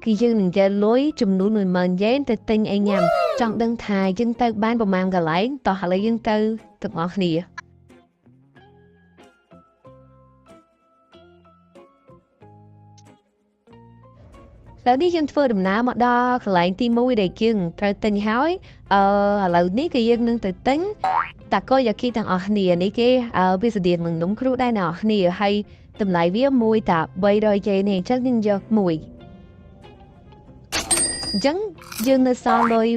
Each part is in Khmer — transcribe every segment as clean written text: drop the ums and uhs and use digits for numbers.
គឺយើងនឹងយកលុយចំនួន10000 ទៅទិញអីញ៉ាំចង់ដឹងថាយើងទៅបានប្រមាណកន្លែងតោះឥឡូវយើងទៅទាំងអស់គ្នាឥឡូវនេះយើងធ្វើដំណើរមកដល់កន្លែងទី1ដែលយើងត្រូវទិញហើយឥឡូវនេះគឺយើងនឹងទៅទិញតាកូយ៉ាគីទាំងអស់គ្នានេះគេវាស្តៀងនឹងនំគ្រូដែរអ្នកនរគ្នាហើយតម្លៃវាមួយតា300 yen ទេអញ្ចឹងយើងយកមួយអញ្ចឹងយើងនៅសល់លុយ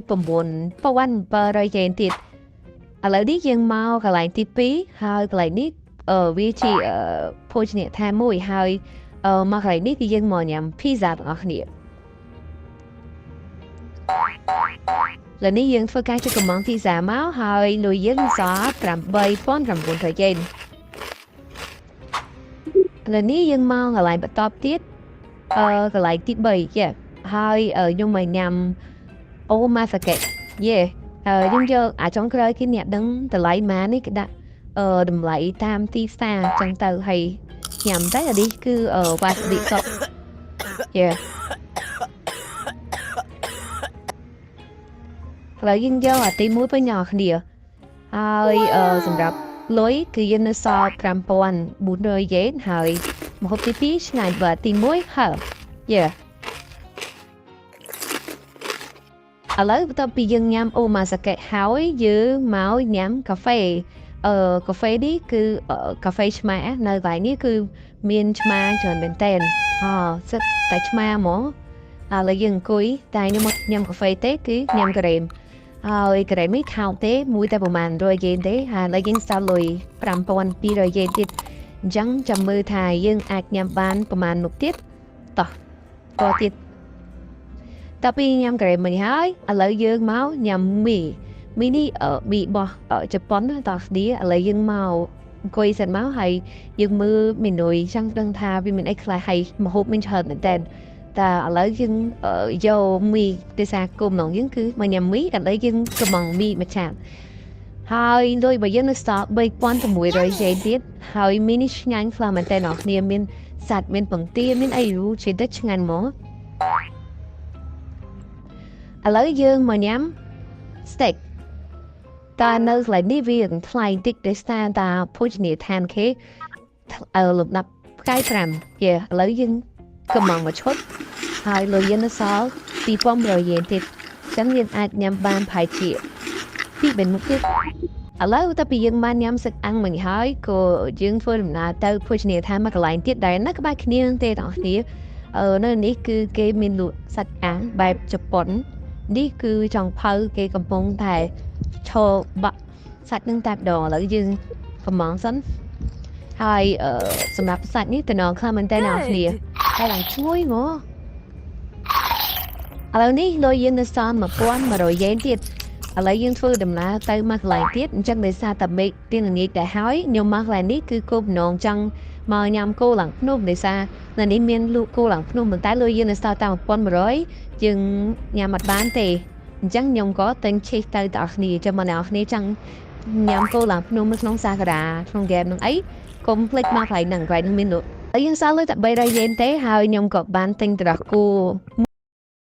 9700 yen ទៀតឥឡូវនេះយើងមកកន្លែងទី2ហើយកន្លែងនេះវាជាភោជនីយដ្ឋានមួយហើយមកកន្លែងនេះគឺយើងមកញ៉ាំ pizza ទាំងអស់គ្នាឥឡូវនេះយើងធ្វើការចុចកំង pizza មកហើយលុយយើងសល់8900 yen ឥឡូវនេះយើងមកកន្លែងបន្តទៀតកន្លែងទី3ចាហើយខ្ញុំមកញ៉ាំអូម៉ាសាកេយេខ្ញុំយកអាចុងក្រោយគេអ្នកដឹងតម្លៃម៉ានេះគេដាក់តម្លៃតាមទីផ្សារអញ្ចឹងទៅហើយញ៉ាំតែអានេះគឺវ៉ាសាប៊ីសុតយេឥឡូវយើងយកអាទី1ទៅញ៉ាំគ្នាហើយសម្រាប់លុយគឺយើងនៅសល់5400 yen ហើយម្ហូបទី2ឆ្ងាញ់បើទី1ហើយេឥឡូវបន្ទាប់ពីយើងញ៉ាំអូម៉ាសាកេហើយយើងមកញ៉ាំកាហ្វេកាហ្វេនេះគឺកាហ្វេឆ្មានៅកន្លែងនេះគឺមានឆ្មាច្រើនមែនតើសិតតែឆ្មាហ្មងឥឡូវយើងអង្គុយតែខ្ញុំមកញ៉ាំកាហ្វេទេគឺញ៉ាំការ៉េមហើយការ៉េមនេះថោកទេមួយតែប្រហែល100 yen ទេហើយឥឡូវយើងសល់លុយ5200 yen ទៀតអញ្ចឹងចាំមើលថាយើងអាចញ៉ាំបានប្រហែលនោះទៀតតោះទៀតតពីញ៉ាំការ៉េមនេះហើយឥឡូវយើងមកញ៉ាំមីនេះមីរបស់ជប៉ុនតោះគ្នាឥឡូវយើងមកអង្គុយសិនមកហើយយើងមើលមេនុយចង់ដឹងថាវាមានអីខ្លះហើយម្ហូបមានច្រើនមែនតើតែឥឡូវយើងយកមីទេសាគុំនងយើងគឺមកញ៉ាំមីឥឡូវយើងកំងមីមួយចានហើយលុយរបស់យើងនៅសល់3600 yen ទៀតហើយមីនេះឆ្ងាញ់ខ្លាំងមែនតើអ្នកគ្នាមានសាច់មានពងទាមានអីរੂជាទឹកឆ្ងាញ់ហ្មងឥឡូវយើងមកញ៉ាំ steak តែនៅកន្លែងនេះវាថ្លៃតិចដោយសារតាភោជនីយដ្ឋានគេលំដាប់ផ្កាយ5ឥឡូវយើងកំងមួយឈុតហើយលុយយើងនៅសល់2100 yen ទៀតអញ្ចឹងយើងអាចញ៉ាំបានប្រហែលជា2មុខទៀតឥឡូវតែពីយើងបានញ៉ាំសឹកអាំងមិញហើយក៏យើងធ្វើដំណើរទៅភោជនីយដ្ឋានមកកន្លែងទៀតដែរនៅក្បែរគ្នាទេបងប្អូននៅនេះគឺគេមានលក់សាច់អាំងបែបជប៉ុននេះគឺចង់ផៅគេកំពុងតែឈរបាក់សាច់នឹងតែម្ដងឥឡូវយើងកំងសិនហើយសម្រាប់សាច់នេះតំណខ្លាំងមែនតើអ្នកគ្នាហើយឡើងឈ្ងុយហ្មងឥឡូវនេះលុយយើងនៅសល់1100 yen ទៀតឥឡូវយើងធ្វើដំណើរទៅមកកន្លែងទៀតអញ្ចឹងដោយសារតែមេឃទៀងល្ងាចដែរហើយខ្ញុំមកកន្លែងនេះគឺគោលបំណងចង់មកញ៉ាំគោឡើងភ្នំដោយសារនៅនេះមានលក់គោឡើងភ្នំប៉ុន្តែលុយយើងនៅសល់តែ1100យើងញ៉ាំអត់បានទេអញ្ចឹងខ្ញុំក៏ទិញឈីសទៅដល់គ្នាចាំមកអ្នកគ្នាចង់ញ៉ាំគោឡើងភ្នំនៅក្នុងសាការាក្នុងហ្គេមនឹងអីកុំភ្លេចមកកន្លែងហ្នឹងមានលក់ហើយយើងសល់លុយតែ300 yen ទេហើយខ្ញុំក៏បានទិញត្រកគោ